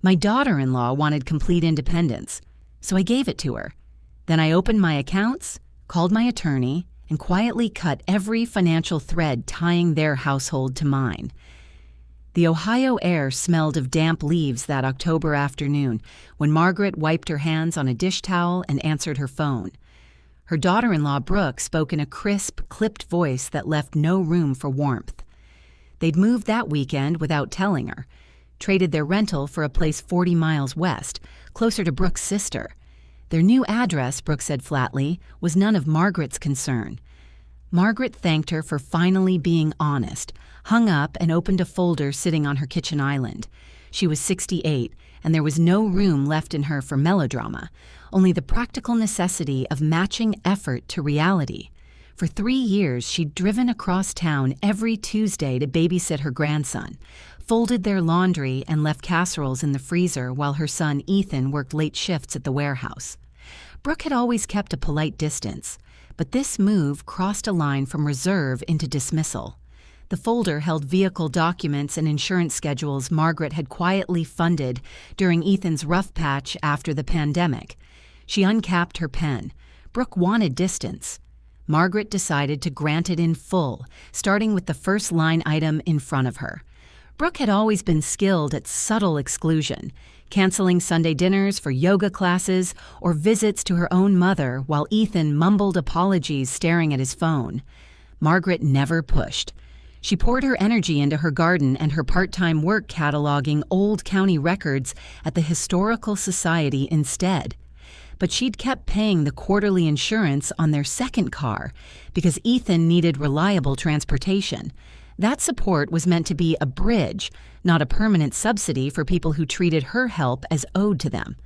My daughter-in-law wanted complete independence, so I gave it to her. Then I opened my accounts, called my attorney, and quietly cut every financial thread tying their household to mine. The Ohio air smelled of damp leaves that October afternoon when Margaret wiped her hands on a dish towel and answered her phone. Her daughter-in-law, Brooke, spoke in a crisp, clipped voice that left no room for warmth. They'd moved that weekend without telling her, traded their rental for a place 40 miles west, closer to Brooke's sister. Their new address, Brooke said flatly, was none of Margaret's concern. Margaret thanked her for finally being honest, hung up and opened a folder sitting on her kitchen island. She was 68, and there was no room left in her for melodrama, only the practical necessity of matching effort to reality. For 3 years, she'd driven across town every Tuesday to babysit her grandson, folded their laundry and left casseroles in the freezer while her son Ethan worked late shifts at the warehouse. Brooke had always kept a polite distance, but this move crossed a line from reserve into dismissal. The folder held vehicle documents and insurance schedules Margaret had quietly funded during Ethan's rough patch after the pandemic. She uncapped her pen. Brooke wanted distance. Margaret decided to grant it in full, starting with the first line item in front of her. Brooke had always been skilled at subtle exclusion, canceling Sunday dinners for yoga classes or visits to her own mother while Ethan mumbled apologies staring at his phone. Margaret never pushed. She poured her energy into her garden and her part-time work cataloging old county records at the Historical Society instead. But she'd kept paying the quarterly insurance on their second car because Ethan needed reliable transportation. That support was meant to be a bridge, not a permanent subsidy for people who treated her help as owed to them.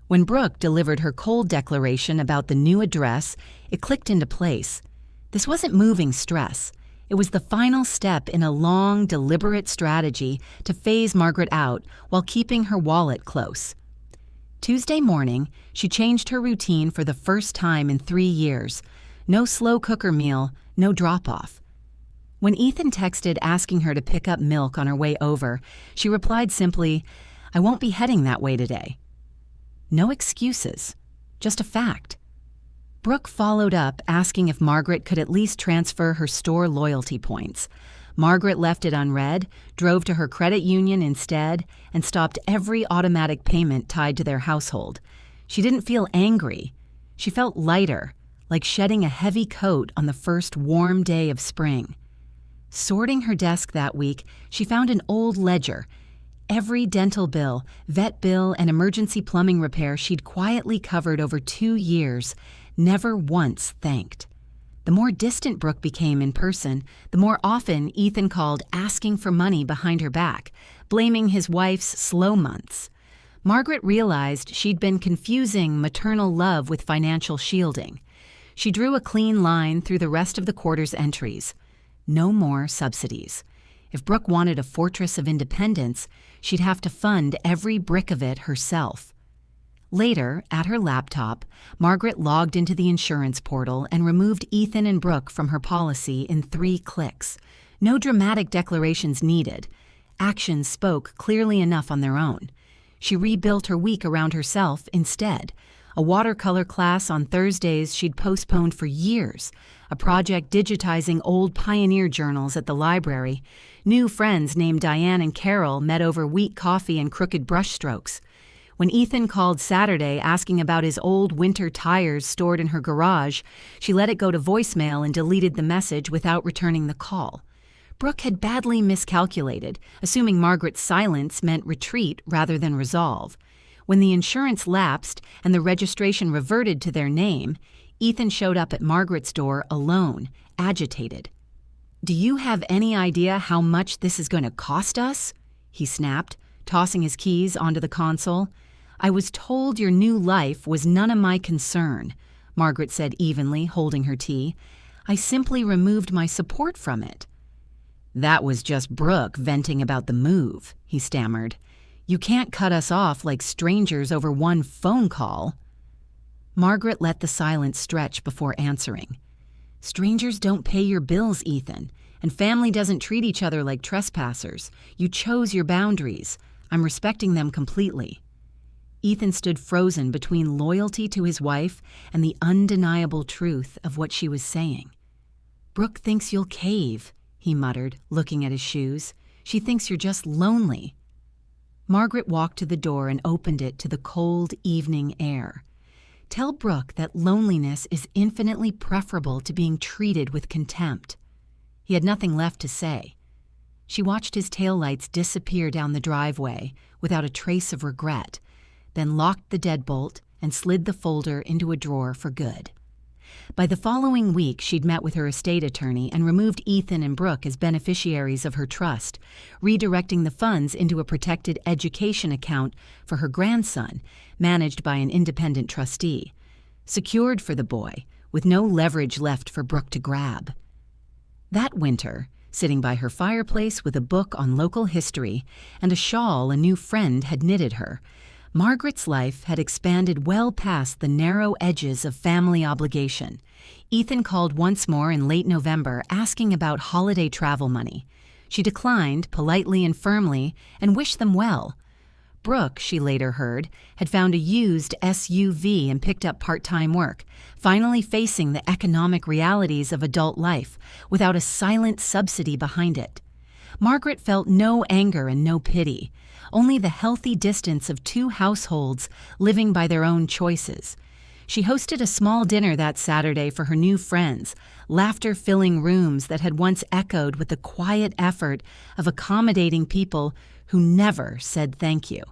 When Brooke delivered her cold declaration about the new address, it clicked into place. This wasn't moving stress. It was the final step in a long, deliberate strategy to phase Margaret out while keeping her wallet close. Tuesday morning, she changed her routine for the first time in 3 years. No slow cooker meal, no drop-off. When Ethan texted asking her to pick up milk on her way over, she replied simply, "I won't be heading that way today." No excuses, just a fact. Brooke followed up asking if Margaret could at least transfer her store loyalty points. Margaret left it unread, drove to her credit union instead, and stopped every automatic payment tied to their household. She didn't feel angry. She felt lighter, like shedding a heavy coat on the first warm day of spring. Sorting her desk that week, she found an old ledger. Every dental bill, vet bill, and emergency plumbing repair she'd quietly covered over 2 years, never once thanked. The more distant Brooke became in person, the more often Ethan called asking for money behind her back, blaming his wife's slow months. Margaret realized she'd been confusing maternal love with financial shielding. She drew a clean line through the rest of the quarter's entries. No more subsidies. If Brooke wanted a fortress of independence, she'd have to fund every brick of it herself. Later, at her laptop, Margaret logged into the insurance portal and removed Ethan and Brooke from her policy in 3 clicks. No dramatic declarations needed. Actions spoke clearly enough on their own. She rebuilt her week around herself instead. A watercolor class on Thursdays she'd postponed for years, a project digitizing old pioneer journals at the library. New friends named Diane and Carol met over weak coffee and crooked brushstrokes. When Ethan called Saturday asking about his old winter tires stored in her garage, she let it go to voicemail and deleted the message without returning the call. Brooke had badly miscalculated, assuming Margaret's silence meant retreat rather than resolve. When the insurance lapsed and the registration reverted to their name, Ethan showed up at Margaret's door alone, agitated. "Do you have any idea how much this is going to cost us?" he snapped, tossing his keys onto the console. "I was told your new life was none of my concern," Margaret said evenly, holding her tea. "I simply removed my support from it." "That was just Brooke venting about the move," he stammered. "You can't cut us off like strangers over one phone call." Margaret let the silence stretch before answering. "Strangers don't pay your bills, Ethan, and family doesn't treat each other like trespassers. You chose your boundaries. I'm respecting them completely." Ethan stood frozen between loyalty to his wife and the undeniable truth of what she was saying. "Brooke thinks you'll cave," he muttered, looking at his shoes. "She thinks you're just lonely." Margaret walked to the door and opened it to the cold evening air. "Tell Brooke that loneliness is infinitely preferable to being treated with contempt." He had nothing left to say. She watched his taillights disappear down the driveway without a trace of regret, then locked the deadbolt and slid the folder into a drawer for good. By the following week, she'd met with her estate attorney and removed Ethan and Brooke as beneficiaries of her trust, redirecting the funds into a protected education account for her grandson, managed by an independent trustee, secured for the boy, with no leverage left for Brooke to grab. That winter, sitting by her fireplace with a book on local history and a shawl a new friend had knitted her, Margaret's life had expanded well past the narrow edges of family obligation. Ethan called once more in late November asking about holiday travel money. She declined, politely and firmly, and wished them well. Brooke, she later heard, had found a used SUV and picked up part-time work, finally facing the economic realities of adult life without a silent subsidy behind it. Margaret felt no anger and no pity, only the healthy distance of two households living by their own choices. She hosted a small dinner that Saturday for her new friends, laughter-filling rooms that had once echoed with the quiet effort of accommodating people who never said thank you.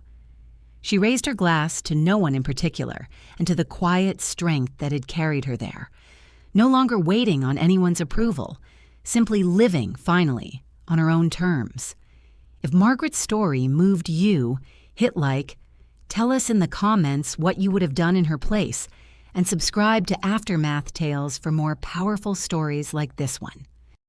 She raised her glass to no one in particular and to the quiet strength that had carried her there. No longer waiting on anyone's approval, simply living, finally, on her own terms. If Margaret's story moved you, hit like, tell us in the comments what you would have done in her place, and subscribe to Aftermath Tales for more powerful stories like this one.